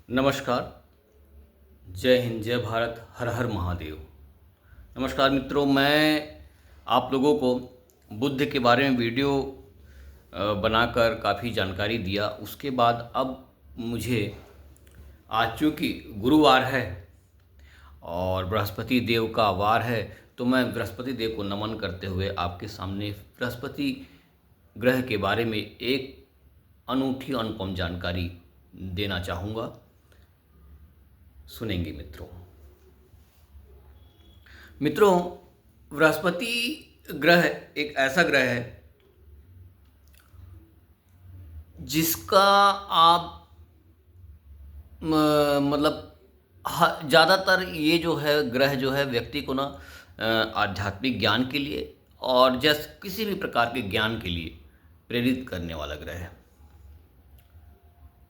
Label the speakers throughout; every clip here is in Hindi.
Speaker 1: नमस्कार। जय हिंद, जय भारत, हर हर महादेव। नमस्कार मित्रों, मैं आप लोगों को बुद्ध के बारे में वीडियो बनाकर काफ़ी जानकारी दिया। उसके बाद अब मुझे आज चूँकि गुरुवार है और बृहस्पति देव का वार है, तो मैं बृहस्पति देव को नमन करते हुए आपके सामने बृहस्पति ग्रह के बारे में एक अनूठी अनुपम जानकारी देना चाहूँगा। सुनेंगे मित्रों, बृहस्पति ग्रह एक ऐसा ग्रह है जिसका आप मतलब ज़्यादातर ये जो है ग्रह जो है व्यक्ति को ना आध्यात्मिक ज्ञान के लिए और जैसे किसी भी प्रकार के ज्ञान के लिए प्रेरित करने वाला ग्रह है।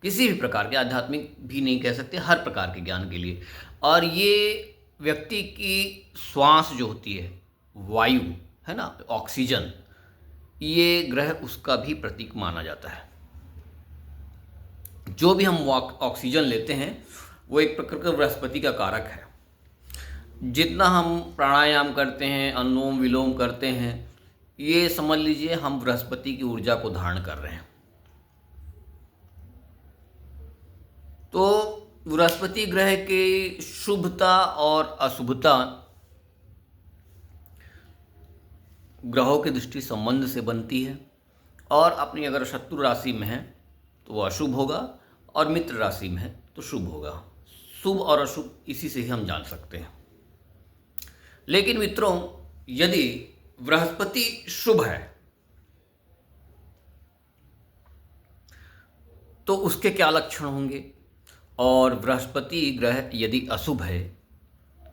Speaker 1: किसी भी प्रकार के, आध्यात्मिक भी नहीं कह सकते, हर प्रकार के ज्ञान के लिए। और ये व्यक्ति की श्वास जो होती है, वायु है ना, ऑक्सीजन, ये ग्रह उसका भी प्रतीक माना जाता है। जो भी हम ऑक्सीजन लेते हैं वो एक प्रकार का बृहस्पति का कारक है। जितना हम प्राणायाम करते हैं, अनुलोम विलोम करते हैं, ये समझ लीजिए हम बृहस्पति की ऊर्जा को धारण कर रहे हैं। तो बृहस्पति ग्रह की शुभता और अशुभता ग्रहों की दृष्टि संबंध से बनती है। और अपनी अगर शत्रु राशि में है तो वो अशुभ होगा और मित्र राशि में है तो शुभ होगा। शुभ और अशुभ इसी से ही हम जान सकते हैं। लेकिन मित्रों, यदि बृहस्पति शुभ है तो उसके क्या लक्षण होंगे, और बृहस्पति ग्रह यदि अशुभ है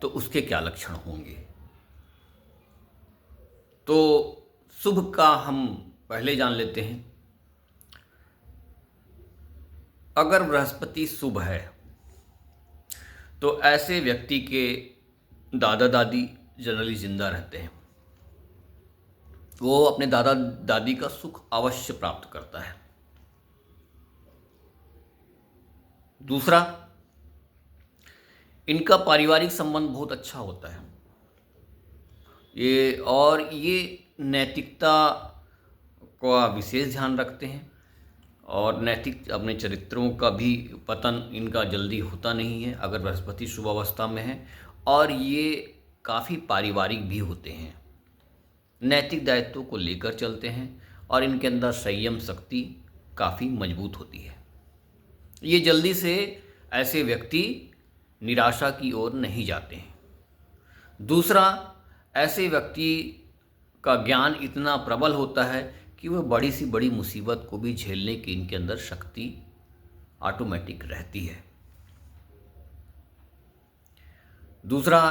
Speaker 1: तो उसके क्या लक्षण होंगे। तो शुभ का हम पहले जान लेते हैं। अगर बृहस्पति शुभ है तो ऐसे व्यक्ति के दादा दादी जनरली जिंदा रहते हैं। वो अपने दादा दादी का सुख अवश्य प्राप्त करता है। दूसरा, इनका पारिवारिक संबंध बहुत अच्छा होता है। ये नैतिकता का विशेष ध्यान रखते हैं और नैतिक अपने चरित्रों का भी पतन इनका जल्दी होता नहीं है अगर बृहस्पति शुभ अवस्था में है। और ये काफ़ी पारिवारिक भी होते हैं, नैतिक दायित्वों को लेकर चलते हैं और इनके अंदर संयम शक्ति काफ़ी मजबूत होती है। ये जल्दी से ऐसे व्यक्ति निराशा की ओर नहीं जाते हैं। दूसरा, ऐसे व्यक्ति का ज्ञान इतना प्रबल होता है कि वह बड़ी सी बड़ी मुसीबत को भी झेलने की इनके अंदर शक्ति ऑटोमेटिक रहती है। दूसरा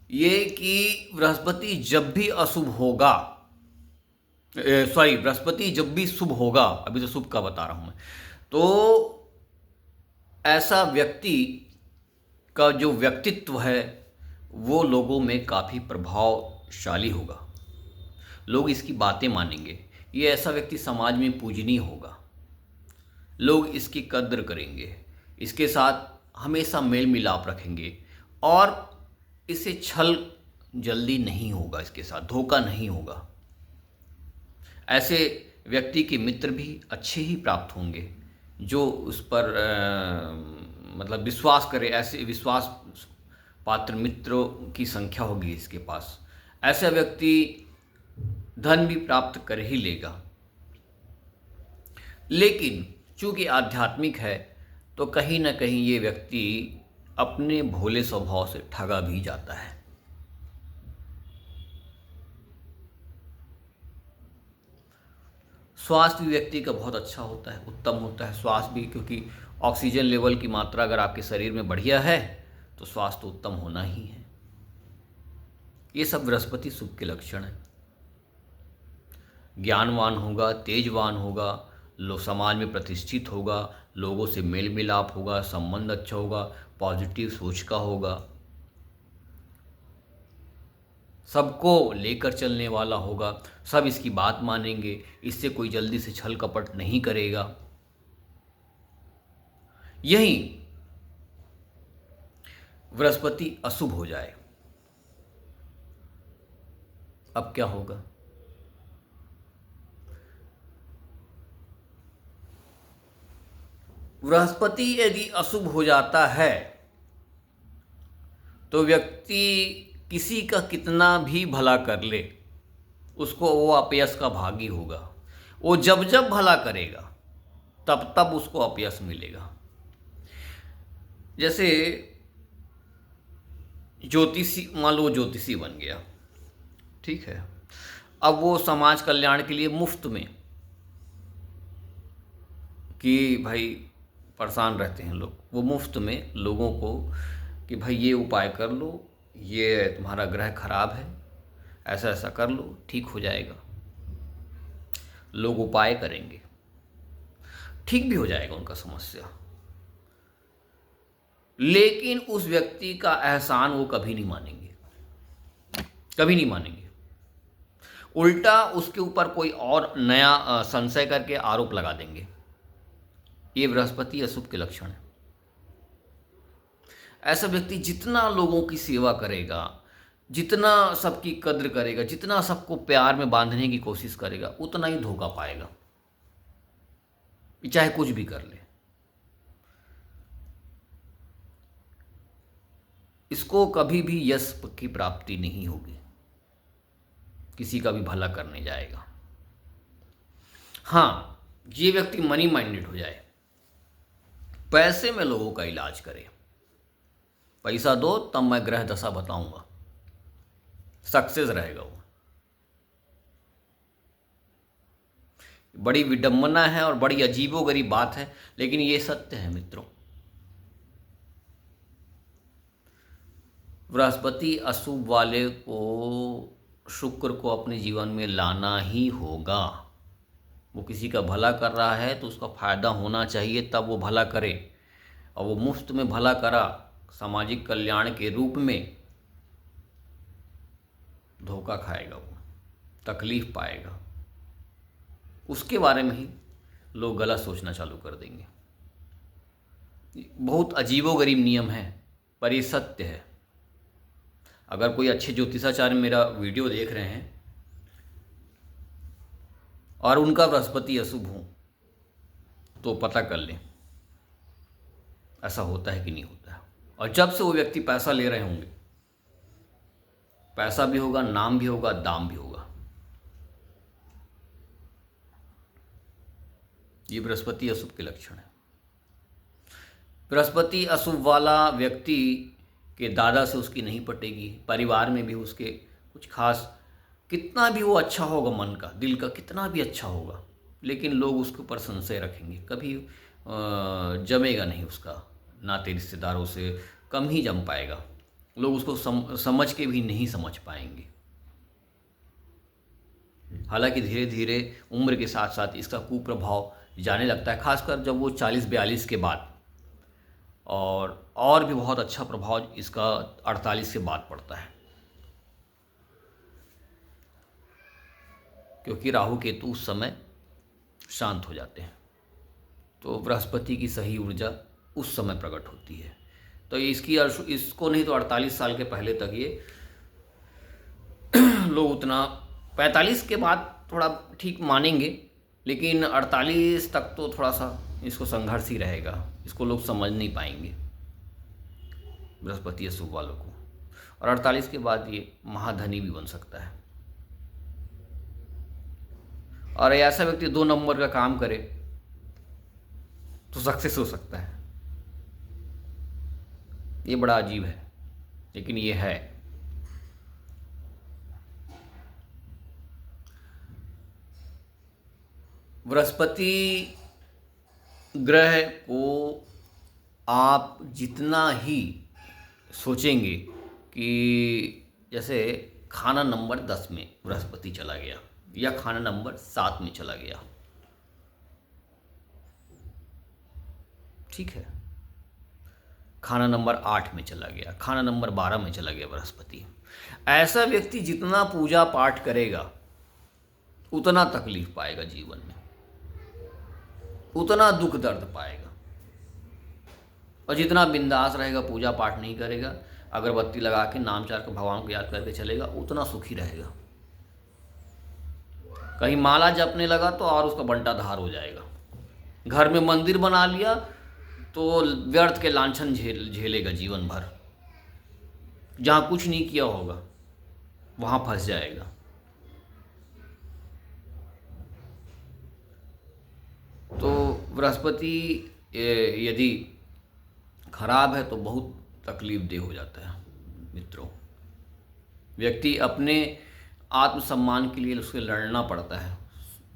Speaker 1: ये कि बृहस्पति जब भी अशुभ होगा, बृहस्पति जब भी शुभ होगा, अभी तो शुभ का बता रहा हूं मैं, तो ऐसा व्यक्ति का जो व्यक्तित्व है वो लोगों में काफ़ी प्रभावशाली होगा। लोग इसकी बातें मानेंगे। ये ऐसा व्यक्ति समाज में पूजनीय होगा। लोग इसकी कद्र करेंगे, इसके साथ हमेशा मेल मिलाप रखेंगे और इसे छल जल्दी नहीं होगा, इसके साथ धोखा नहीं होगा। ऐसे व्यक्ति के मित्र भी अच्छे ही प्राप्त होंगे जो उस पर मतलब विश्वास करे। ऐसे विश्वास पात्र मित्रों की संख्या होगी इसके पास। ऐसा व्यक्ति धन भी प्राप्त कर ही लेगा। लेकिन चूंकि आध्यात्मिक है तो कहीं ना कहीं ये व्यक्ति अपने भोले स्वभाव से ठगा भी जाता है। स्वास्थ्य भी व्यक्ति का बहुत अच्छा होता है, उत्तम होता है स्वास्थ्य भी, क्योंकि ऑक्सीजन लेवल की मात्रा अगर आपके शरीर में बढ़िया है तो स्वास्थ्य उत्तम होना ही है। ये सब बृहस्पति शुभ के लक्षण हैं। ज्ञानवान होगा, तेजवान होगा, समाज में प्रतिष्ठित होगा, लोगों से मेल मिलाप होगा, संबंध अच्छा होगा, पॉजिटिव सोच का होगा, सबको लेकर चलने वाला होगा, सब इसकी बात मानेंगे, इससे कोई जल्दी से छल कपट नहीं करेगा। यही बृहस्पति अशुभ हो जाए, अब क्या होगा? बृहस्पति यदि अशुभ हो जाता है तो व्यक्ति किसी का कितना भी भला कर ले, उसको वो अपयश का भागी होगा। वो जब जब भला करेगा तब तब उसको अपयश मिलेगा। जैसे ज्योतिषी, मान लो ज्योतिषी बन गया, ठीक है, अब वो समाज कल्याण के लिए मुफ्त में, कि भाई परेशान रहते हैं लोग, वो मुफ्त में लोगों को कि भाई ये उपाय कर लो, ये तुम्हारा ग्रह खराब है, ऐसा ऐसा कर लो, ठीक हो जाएगा। लोग उपाय करेंगे, ठीक भी हो जाएगा उनका समस्या, लेकिन उस व्यक्ति का एहसान वो कभी नहीं मानेंगे, कभी नहीं मानेंगे। उल्टा उसके ऊपर कोई और नया संशय करके आरोप लगा देंगे। ये बृहस्पति अशुभ के लक्षण है। ऐसा व्यक्ति जितना लोगों की सेवा करेगा, जितना सबकी कद्र करेगा, जितना सबको प्यार में बांधने की कोशिश करेगा, उतना ही धोखा पाएगा, चाहे कुछ भी कर ले। इसको कभी भी यश की प्राप्ति नहीं होगी, किसी का भी भला करने जाएगा। हाँ, ये व्यक्ति मनी माइंडेड हो जाए, पैसे में लोगों का इलाज करे, पैसा दो तब मैं ग्रह दशा बताऊंगा, सक्सेस रहेगा वो। बड़ी विडंबना है और बड़ी अजीबोगरीब बात है, लेकिन ये सत्य है मित्रों। बृहस्पति अशुभ वाले को शुक्र को अपने जीवन में लाना ही होगा। वो किसी का भला कर रहा है तो उसका फायदा होना चाहिए, तब वो भला करे। और वो मुफ्त में भला करा सामाजिक कल्याण के रूप में, धोखा खाएगा, वो तकलीफ पाएगा। उसके बारे में ही लोग गलत सोचना चालू कर देंगे। बहुत अजीबोगरीब नियम है, पर ये सत्य है। अगर कोई अच्छे ज्योतिषाचार्य मेरा वीडियो देख रहे हैं और उनका बृहस्पति अशुभ हो तो पता कर लें ऐसा होता है कि नहीं होता है। और जब से वो व्यक्ति पैसा ले रहे होंगे, पैसा भी होगा, नाम भी होगा, दाम भी होगा। ये बृहस्पति अशुभ के लक्षण है। बृहस्पति अशुभ वाला व्यक्ति के दादा से उसकी नहीं पटेगी, परिवार में भी उसके कुछ खास, कितना भी वो अच्छा होगा, मन का दिल का कितना भी अच्छा होगा, लेकिन लोग उसके ऊपर संशय रखेंगे, कभी जमेगा नहीं उसका, नाते रिश्तेदारों से कम ही जम पाएगा। लोग उसको समझ के भी नहीं समझ पाएंगे। हालांकि धीरे धीरे उम्र के साथ साथ इसका कुप्रभाव जाने लगता है, खासकर जब वो 40-42 के बाद, और भी बहुत अच्छा प्रभाव इसका 48 के बाद पड़ता है, क्योंकि राहु केतु उस समय शांत हो जाते हैं। तो बृहस्पति की सही ऊर्जा उस समय प्रकट होती है। तो इसको नहीं तो 48 साल के पहले तक ये लोग उतना, 45 के बाद थोड़ा ठीक मानेंगे, लेकिन 48 तक तो थोड़ा सा इसको संघर्ष ही रहेगा, इसको लोग समझ नहीं पाएंगे बृहस्पति अशुभ वालों को। और 48 के बाद ये महाधनी भी बन सकता है। और ऐसा व्यक्ति 2 नंबर का काम करे तो सक्सेस हो सकता है। ये बड़ा अजीब है, लेकिन ये है। बृहस्पति ग्रह को आप जितना ही सोचेंगे कि जैसे खाना नंबर 10 में बृहस्पति चला गया या खाना नंबर 7 में चला गया, ठीक है, खाना नंबर 8 में चला गया, खाना नंबर 12 में चला गया बृहस्पति, ऐसा व्यक्ति जितना पूजा पाठ करेगा उतना तकलीफ पाएगा जीवन में, उतना दुख दर्द पाएगा। और जितना बिंदास रहेगा, पूजा पाठ नहीं करेगा, अगरबत्ती लगा के नाम चार के भगवान को याद करके चलेगा, उतना सुखी रहेगा। कहीं माला जपने लगा तो और उसका बंटा धार हो जाएगा। घर में मंदिर बना लिया तो व्यर्थ के लांछन झेलेगा जीवन भर। जहाँ कुछ नहीं किया होगा वहाँ फंस जाएगा। तो बृहस्पति यदि खराब है तो बहुत तकलीफ दे हो जाता है मित्रों। व्यक्ति अपने आत्मसम्मान के लिए उसके लड़ना पड़ता है,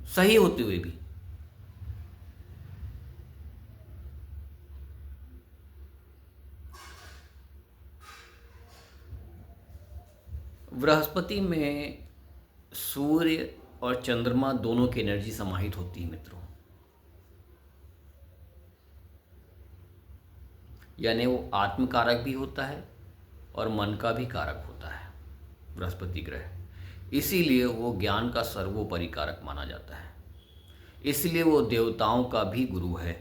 Speaker 1: सही होते हुए भी। बृहस्पति में सूर्य और चंद्रमा दोनों की एनर्जी समाहित होती है मित्रों। यानी वो आत्मकारक भी होता है और मन का भी कारक होता है बृहस्पति ग्रह। इसीलिए वो ज्ञान का सर्वोपरि कारक माना जाता है। इसलिए वो देवताओं का भी गुरु है।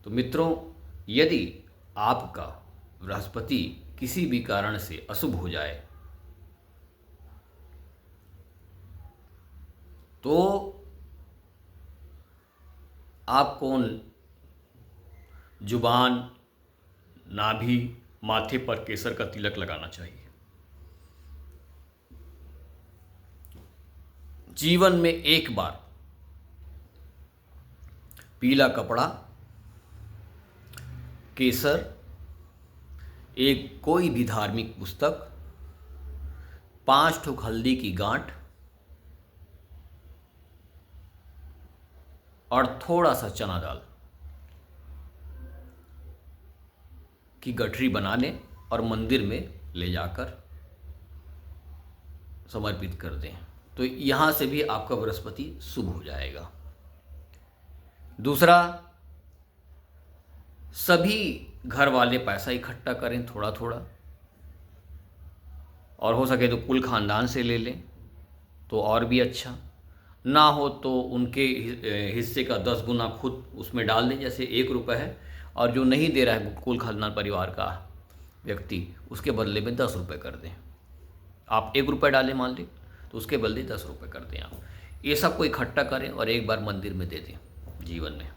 Speaker 1: तो मित्रों, यदि आपका बृहस्पति किसी भी कारण से अशुभ हो जाए तो आपको जुबान, नाभि, माथे पर केसर का तिलक लगाना चाहिए। जीवन में एक बार पीला कपड़ा, केसर, एक कोई भी धार्मिक पुस्तक, 5 ठोक हल्दी की गांठ और थोड़ा सा चना दाल की गठरी बना लें और मंदिर में ले जाकर समर्पित कर दें। तो यहाँ से भी आपका बृहस्पति शुभ हो जाएगा। दूसरा, सभी घर वाले पैसा इकट्ठा करें थोड़ा थोड़ा, और हो सके तो कुल खानदान से ले लें तो और भी अच्छा। ना हो तो उनके हिस्से का 10 गुना खुद उसमें डाल दें। जैसे 1 रुपये है और जो नहीं दे रहा है कुल खानदान परिवार का व्यक्ति, उसके बदले में 10 रुपये कर दें। आप 1 रुपये डालें मान लें तो उसके बदले 10 रुपये कर दें आप। ये सब को इकट्ठा करें और एक बार मंदिर में दे दें। जीवन में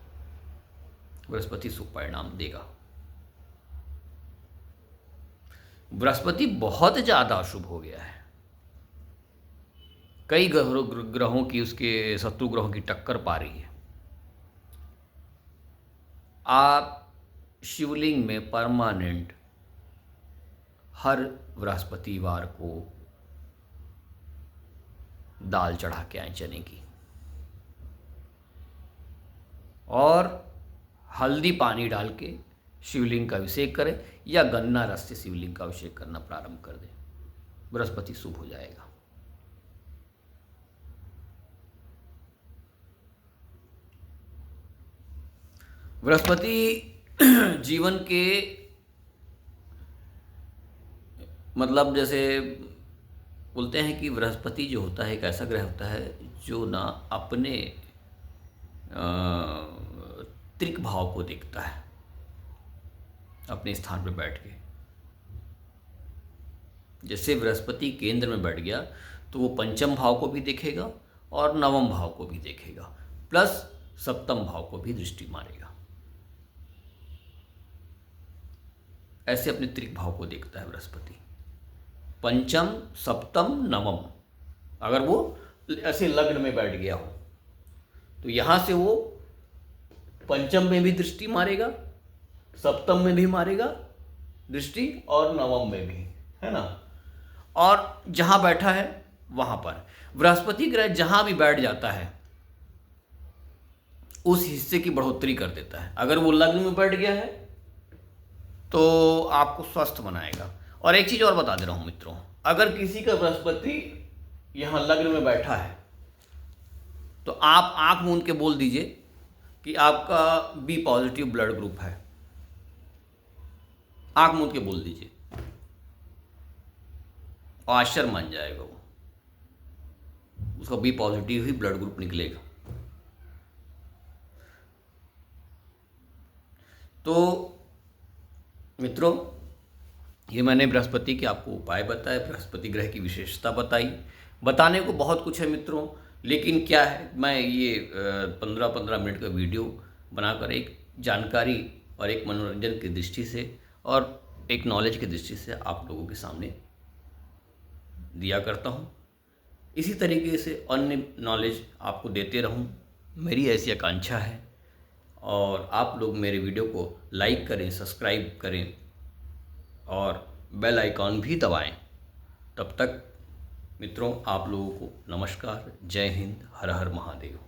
Speaker 1: बृहस्पति शुभ परिणाम देगा। बृहस्पति बहुत ज़्यादा अशुभ हो गया है। कई ग्रहों की, उसके शत्रु ग्रहों की टक्कर पा रही है। आप शिवलिंग में परमानेंट हर बृहस्पतिवार को दाल चढ़ा के आए चने की, और हल्दी पानी डाल के शिवलिंग का अभिषेक करें या गन्ना रस से शिवलिंग का अभिषेक करना प्रारंभ कर दें। बृहस्पति शुभ हो जाएगा। बृहस्पति जीवन के मतलब, जैसे बोलते हैं कि बृहस्पति जो होता है एक ऐसा ग्रह होता है जो ना अपने त्रिक भाव को देखता है अपने स्थान पर बैठ के। जैसे बृहस्पति केंद्र में बैठ गया तो वो पंचम भाव को भी देखेगा और नवम भाव को भी देखेगा, प्लस सप्तम भाव को भी दृष्टि मारेगा। ऐसे अपने त्रिक भाव को देखता है बृहस्पति। पंचम, सप्तम, नवम। अगर वो ऐसे लग्न में बैठ गया हो तो यहाँ से वो पंचम में भी दृष्टि मारेगा, सप्तम में भी मारेगा दृष्टि, और नवम में भी, है ना। और जहाँ बैठा है वहाँ पर बृहस्पति ग्रह जहाँ भी बैठ जाता है उस हिस्से की बढ़ोतरी कर देता है। अगर वो लग्न में बैठ गया है तो आपको स्वस्थ बनाएगा। और एक चीज़ और बता दे रहा हूँ मित्रों, अगर किसी का बृहस्पति यहाँ लग्न में बैठा है तो आप आंख मूंद के बोल दीजिए कि आपका बी पॉजिटिव ब्लड ग्रुप है। आंख मूंद के बोल दीजिए, आश्चर्य मान जाएगा वो, उसका बी पॉजिटिव ही ब्लड ग्रुप निकलेगा। तो मित्रों, ये मैंने बृहस्पति के आपको उपाय बताए, बृहस्पति ग्रह की विशेषता बताई। बताने को बहुत कुछ है मित्रों, लेकिन क्या है, मैं ये 15-15 मिनट का वीडियो बनाकर एक जानकारी और एक मनोरंजन की दृष्टि से और एक नॉलेज की दृष्टि से आप लोगों के सामने दिया करता हूँ। इसी तरीके से अन्य नॉलेज आपको देते रहूँ, मेरी ऐसी आकांक्षा है। और आप लोग मेरे वीडियो को लाइक करें, सब्सक्राइब करें और बेल आइकॉन भी दबाएं। तब तक मित्रों, आप लोगों को नमस्कार, जय हिंद, हर हर महादेव।